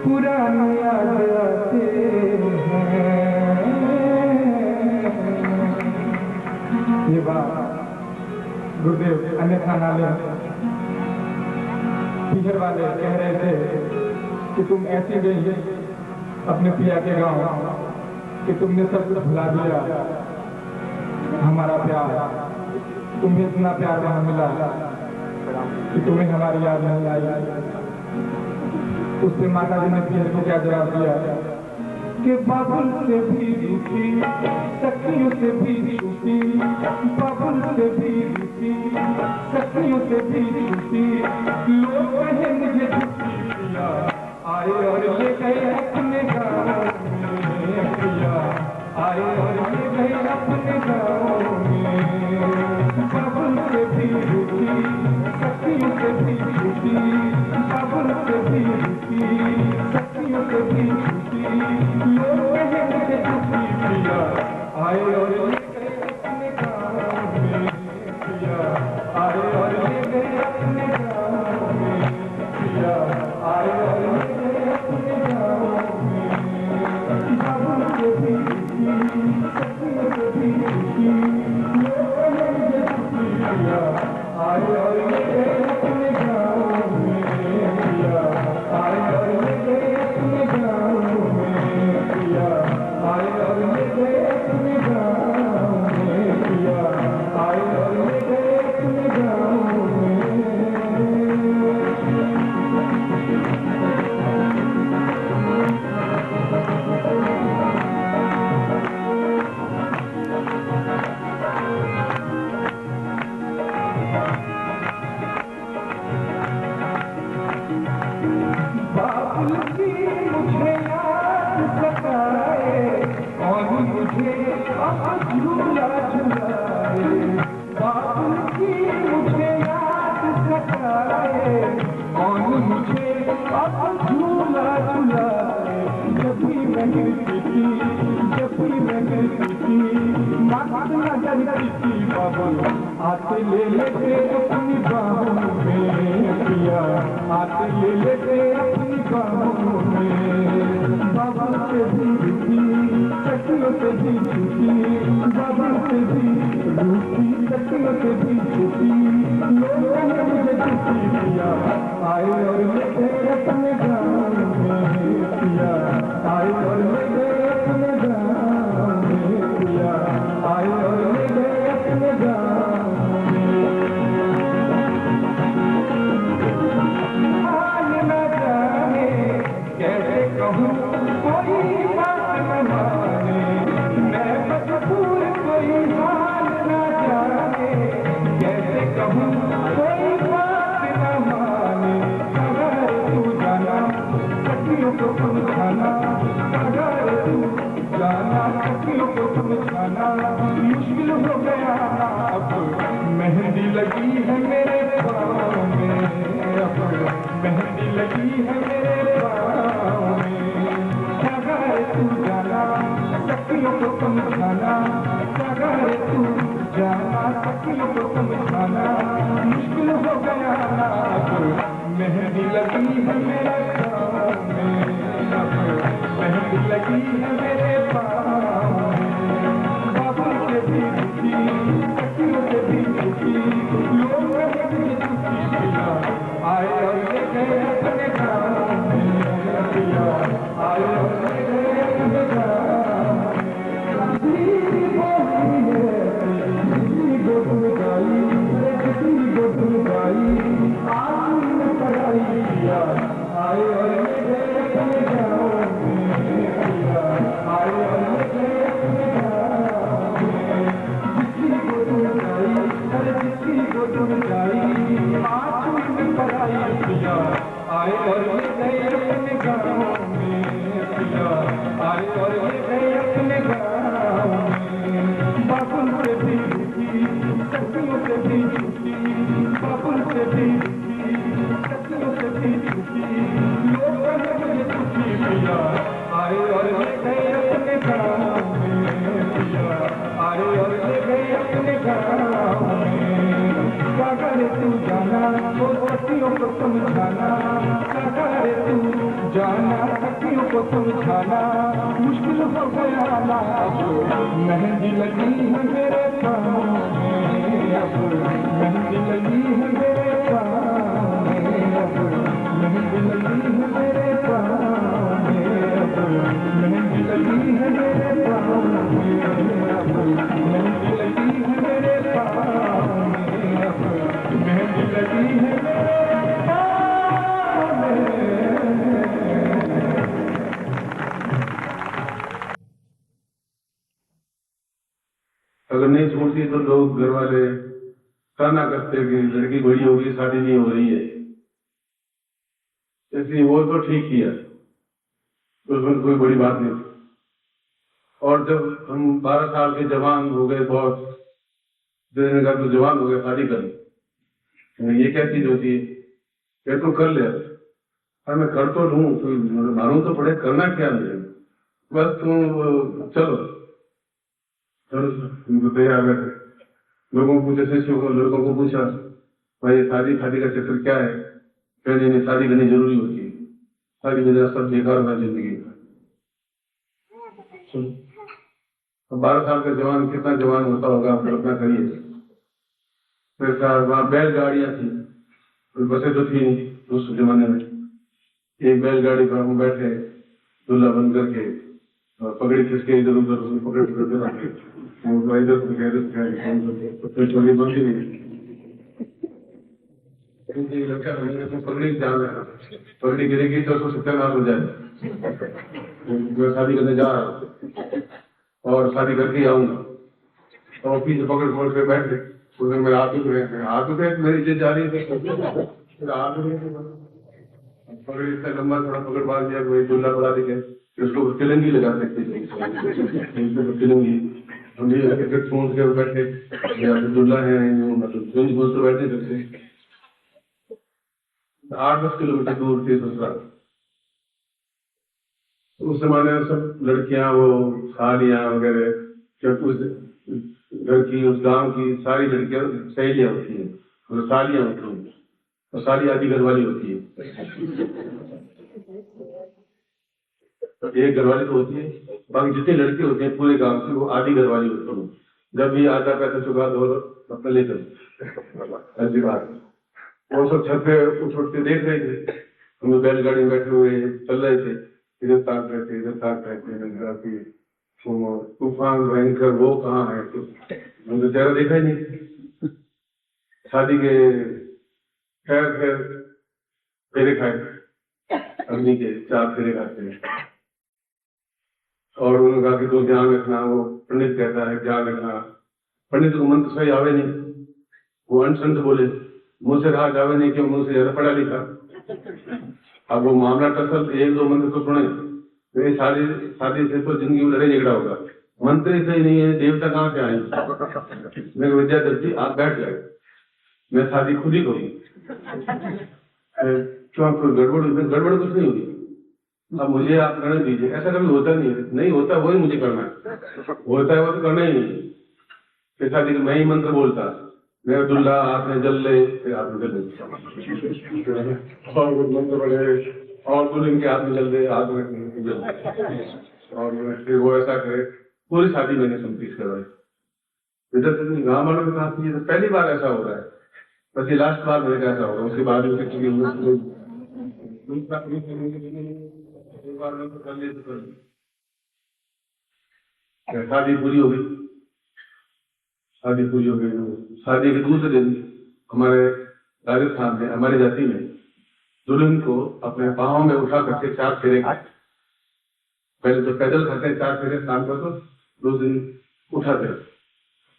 पुरानी याद आते हैं। ये बात गुरुदेव अन्यथा नाले पीहर वाले कह रहे थे कि तुम ऐसी गई अपने पिया के गांव कि तुमने सब कुछ भुला दिया। हमारा प्यार, तुम्हें इतना प्यार वहां मिला कि तुम्हें हमारी याद नहीं आई। उससे माता जी ने पीहर को क्या जवाब दिया कि बाबुल से भी रूठी, सखियों से भी छूटी, बाबुल से भी रूठी, सखियों से भी छूटी। लोग कहे मुझे झूठी पिया, आए और ले गए अपने गाँव में। पिया आए और ले गए अपने गाँव में। बाबुल से भी रूठी, सखियों से भी छूटी, बाबुल से भी रूठी, सखियों से भी छूटी। लोग कहे मुझे झूठी पिया, आए और ले गए अपने गाँव में। पिया आए और ले गए अपने गाँव में। पिया आए और ले गए अपने गाँव में। बाबुल से भी रूठी, सखियों से भी छूटी। लोग कहे मुझे झूठी पिया, आए और ले गए अपने गाँव में। पिया आए और ले गए अपने गाँव में। पिया आए और ले गए अपने गाँव में। पिया आए और ले गए अपने गाँव में। बाबुल की मुझे याद सताए, और मुझे अब झूला झुलाए। बाबुल की मुझे याद सताए, और मुझे अब झूला झुलाए। जब भी मैं गिरती थी, जब भी मैं गिरती थी, माता न जलती थी। बाबुल आते ले लेते अपनी बाहों में। पिया आते ले लेते अपनी बाहों में। बाबुल से भी रूठी, सखियों से भी छूटी, बाबुल से भी रूठी, सखियों से भी छूटी। लोगों ने मुझे झूठी पिया, आए और ले गए अपने गाँव में। पिया आए और ले गए अपने गाँव में। पिया आए और ले गए अपने गाँव में। हाल न जाने कैसे कहूँ, कोई बात न माने। मैं मजबूर, कोई हाल न जाने कैसे कहूँ, कोई बात न माने। अगर तू जाना सखियों को समझाना, अगर तू जाना सखियों को समझाना। मुश्किल हो गया ना अब, मेहंदी लगी है मेरे पाँव में। अब मेहंदी लगी है मेरे पाँव में। अगर तू जाना सखियों को समझाना, अगर तू जाना सखियों को समझाना। मुश्किल हो गया ना अब, मेहंदी लगी है मेरे पाँव में। अब मेहंदी लगी है मेरे पाँव में। बाबुल से भी रूठी, सखियों से भी छूटी। लोग कहे मुझे झूठी पिया, आए और ले गए अपने गाँव में। पिया आए और ले गए अपने गाँव में। किसी बोली है, किसी गोद में गाई, किसी गोद में गाई, आँख में पढ़ाई। पिया आए और ले गए अपने गाँव में। पिया आए और ले गए अपने गाँव में। जिसकी गोद में गाई, अरे जिसकी गोद में गाई, आँख में पढ़ाई। पिया आए और ले गए अपने गाँव में। पिया आए और ले गए अपने गाँव में। बाबुल से भी रूठी, सखियों से भी छूटी, बाबुल से भी रूठी, सखियों से भी छूटी। लोग कहे मुझे झूठी पिया, आए और ले गए अपने गाँव में। पिया आए और ले गए अपने गाँव में। अगर तू जाना तो सखियों को समझाना, अगर तू जाना को समझाना मुश्किल हो गया ना। मेहंदी लगी है मेरे पाँव में, अब मेहंदी लगी है मेरे पाँव में, अब मेहंदी लगी है मेरे पाँव में, अब मेहंदी लगी है मेरे पाँव में, अब मेहंदी लगी है मेरे पाँव में, अब मेहंदी लगी है मेरे पाँव में। अगर नहीं छोड़ती तो लोग घर वाले ताना करते कि लड़की बड़ी होगी, शादी नहीं हो रही है। इसलिए वो तो ठीक ही है, तो उसमें कोई बड़ी बात नहीं। और जब हम 12 साल के जवान हो गए, बहुत देने का तो जवान हो गए, शादी कर, ये क्या चीज होती है? ये तो कर ले, और मैं कर तो लूँ, तो मालूम तो पड़े करना क्या मुझे। बस तुम चलो तुम तो तैयार बैठे। लोगों को पूछे, शिष्यों को, लड़कों को पूछा, भाई शादी शादी का चक्कर क्या है? कहने नहीं, शादी करनी जरूरी होती है, शादी के सब बेकार होना जिंदगी का। 12 साल का जवान कितना जवान होता होगा, आप कल्पना करिए। फिर वहाँ बैलगाड़ियां थी, बसें तो थी नहीं उस जमाने में। एक बैलगाड़ी पर हम बैठे, दूल्हा बंद करके, पगड़ी खिसके इधर उधर पकड़ पकड़ इधर बंदी नहीं। पगड़ी ध्यान रखना, पगड़ी गिरेगी तो सत्यानाश हो जाए। मैं शादी करने जा रहा हूँ और शादी करके आऊंगा, और पीछे पकड़ पकड़ के बैठ गए। उसने मेरे हाथ में मेरी इज्जत जा रही है, पकड़ इतना लंबा थोड़ा पकड़ बांध दिया, कोई दूल्हा बड़ा दिखे, उसको तिलंगी लगा सकते तिलंगी सोच के बैठे, दूल्हा है मतलब बोल तो बैठे सकते। 8-10 किलोमीटर दूर थे ससुराल। उस जमाने में सब लड़कियां, वो सालियां वगैरह, क्योंकि उस घर की, उस गांव की सारी लड़कियां सहेलियां होती हैं, मतलब सालियां होती हैं, और साली आधी घर वाली होती है। एक घर वाली तो होती है, बाकी जितनी लड़की होती है पूरे गांव की, वो आधी घर वाली होती है। जब भी आधा पैसा चुका दो अपना ले चलो, ऐसी बात। वो सब छत पे उठ के देख रहे थे, हम लोग बैलगाड़ी में बैठे हुए चल रहे थे, इधर ताक रहे थे, इधर ताक रहे थे। तूफान भयंकर, वो कहाँ है? तो हमने चेहरा देखा ही नहीं। शादी के खैर फेरे खाए, अग्नि के 4 फेरे खाते हैं, और उन्होंने कहा कि तो ध्यान रखना, वो पंडित कहता है ध्यान रखना। पंडित को मंत्र सही आवे नहीं, वो अनसंत बोले, मुंह से कहा जावे नहीं कि मुंह से ज्यादा पढ़ा लिखा। अब वो मामला टसल, 1-2 मंत्र तो सुने, मेरी शादी से तो जिंदगी में लड़ाई झगड़ा होगा। मंत्र ही सही नहीं है, देवता कहाँ से आए? मेरी विद्या दर्जी आप बैठ जाए, मैं शादी खुद ही करूंगी। क्यों आपको गड़बड़ कुछ नहीं होगी, अब मुझे आप करने दीजिए। ऐसा कभी होता नहीं होता, वही मुझे करना है, होता है वो तो करना ही नहीं। शादी मैं ही मंत्र बोलता, मेरा दुल्हा हाथ में जल ले, फिर हाथ में जल ले, और मंत्र पड़े, और दुल्हन के हाथ में जल दे, हाथ में जल, और फिर वो ऐसा करे। पूरी शादी मैंने कंप्लीट करवाई। इधर गाँव वालों के साथ ये पहली बार ऐसा हो रहा है, बस ये लास्ट बार मेरे ऐसा होगा। उसके बाद शादी पूरी हो गई। शादी के दूसरे दिन हमारे राजस्थान में, हमारी जाति में, दुल्हन को अपने पाँव में उठा करके 4 फेरे खाए। पहले तो पैदल खाते हैं 4 फेरे, शाम को तो 2 दिन उठाते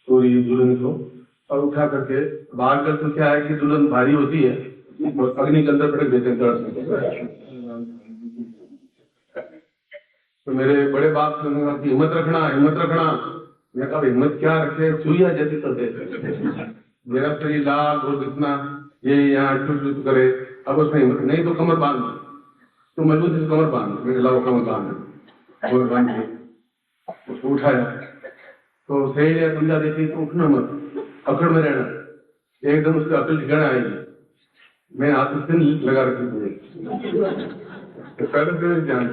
पूरी दुल्हन को, और उठा करके बाहर कर। तो क्या है कि दुल्हन भारी होती है, अग्नि के अंदर पटक देते हैं दर्द में। तो मेरे बड़े बाप से उन्होंने कहा कि हिम्मत रखना। मैं कहा हिम्मत क्या रखे, चुईया जैसी तो दे मेरा शरीर लाल और इतना ये यहाँ टूट करे। अब उसमें हिम्मत नहीं, तो कमर बांध, तो मजबूती से कमर बांध। मैं लाओ कमर बांध के उसको उठाया। तो सही है, दुल्हा देखी तो उठना मत, अकड़ में रहना, एकदम उसका अकल ठिकाना आएगी। मैं हाथ में पिन लगा रखी मुझे, तो पहले से ध्यान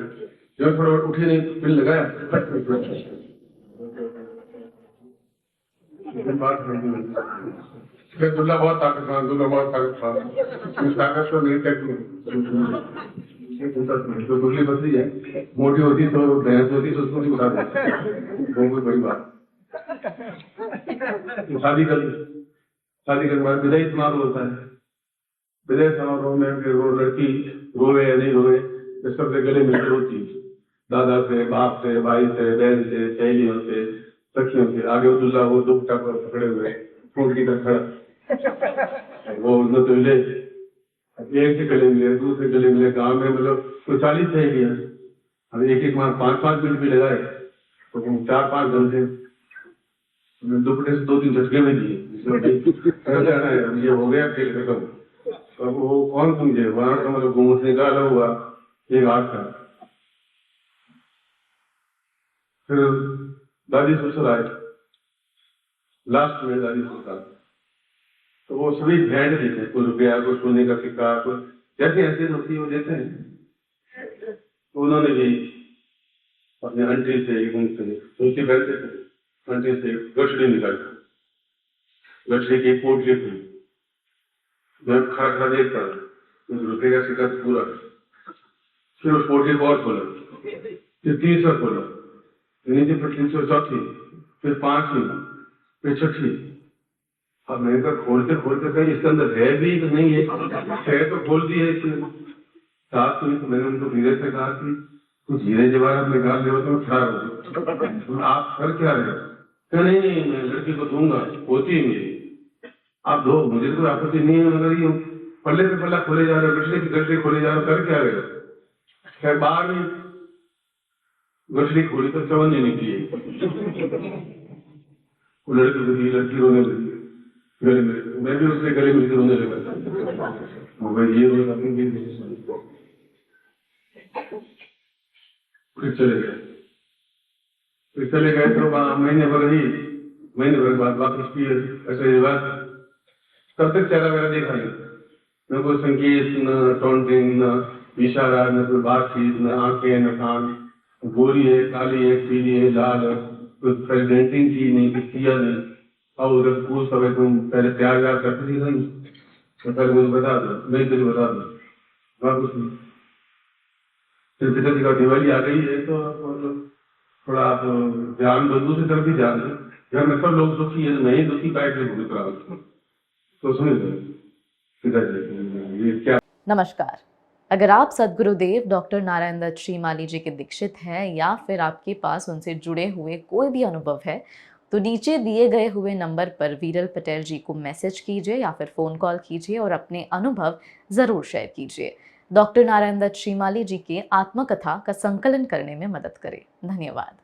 जो थोड़ा उठी नहीं तो पिन लगाया बात फिर दुल्ला बहुत ताकतवान, दुल्ला बहुत ताकतवान, इस ताकत को नहीं तो दूसरी बकरी है, मोटी होती तो भैंस होती तो उसको भी उठा देती, वो कोई बड़ी बात। शादी करने के बाद विदाई समारोह होता है। विदाई समारोह में फिर वो लड़की रोवे या नहीं रोवे, इस सबसे गले मिलकर रोती, दादा से, बाप से, भाई से, बहन से, सहेलियों से, सखियों से। आगे वो दूल्हा वो दुपट्टा पर पकड़े हुए फूल की तरह खड़ा, वो न तो मिले, एक से गले मिले, दूसरे गले मिले। गाँव में मतलब तो 40 सहेलियां, अब एक माह 5-5 मिनट भी लगाए तो 4-5 घंटे दुपट्टे से 2-3 झटके में दिए। ये हो गया खेल खत्म। अब वो कौन समझे, वहां का मतलब घूम से निकाला हुआ एक हाथ का। फिर दादी ससुर आए, लास्ट में दादी ससुर, तो वो सभी भेंट देते हैं, कोई रुपया, कोई सोने का सिक्का, कोई जैसे ऐसे होती है वो देते हैं। तो उन्होंने भी अपने अंटी से धोती पहनते थे, अंटी से गठड़ी निकाली, गठड़ी की पोटली थी, मैं खड़ा खड़ा देखता उस रुपये का सिक्का पूरा। फिर उस पोटली को और खोला, फिर 300 खोला, नीचे पर 304, फिर 5वीं, फिर 6वीं। अब मैंने कहा खोलते खोलते कहीं इसके अंदर है भी तो नहीं है तो खोल दी है इसने। साथ में तो मैंने उनको धीरे से कहा कि कुछ हीरे जवाहरात निकाल दे तो खराब हो, आप कर क्या रहे हो? नहीं, मैं लड़की को दूंगा, होती है मेरी, आप दो, मुझे कोई आपत्ति नहीं है, मगर ये पल्ले से पल्ला खोले जा रहे हो, गठरी की गठरी खोले जा रहे हो, कर क्या रहे हो? खैर बाहर में गठरी खोली तो चवन नहीं निकली, वो लड़की रोने लगी गले में, मैं भी उसके गले मिलकर रोने लगा। ये फिर चले गए तो महीने भर बाद वापस किए ऐसे बात। तब तक चेहरा मेरा देखा नहीं, न कोई संकेत, न टॉन्टिंग, न इशारा, न कोई बातचीत, न आंखें, न कान। गोरी है, काली है, पीली है, लाल है, कुछ प्रेजेंटिंग की नहीं, कुछ किया नहीं। और उधर पूछ सब तुम पहले प्यार व्यार करती थी नहीं, तो पहले मुझे बता दो, मैं तुझे बता दो, वहाँ कुछ नहीं। फिर पिताजी का दिवाली आ गई है तो मतलब थोड़ा आप ध्यान दो, दूसरी तरफ भी ध्यान दो। घर में सब लोग दुखी है, मैं ही दुखी बैठ के भूल रहा हूँ, तो सुनिए पिताजी ये क्या। नमस्कार। अगर आप सद्गुरुदेव डॉक्टर नारायण दत्त श्रीमाली जी के दीक्षित हैं या फिर आपके पास उनसे जुड़े हुए कोई भी अनुभव है तो नीचे दिए गए हुए नंबर पर वीरल पटेल जी को मैसेज कीजिए या फिर फ़ोन कॉल कीजिए और अपने अनुभव ज़रूर शेयर कीजिए। डॉक्टर नारायण दत्त श्रीमाली जी के आत्मकथा का संकलन करने में मदद करें। धन्यवाद।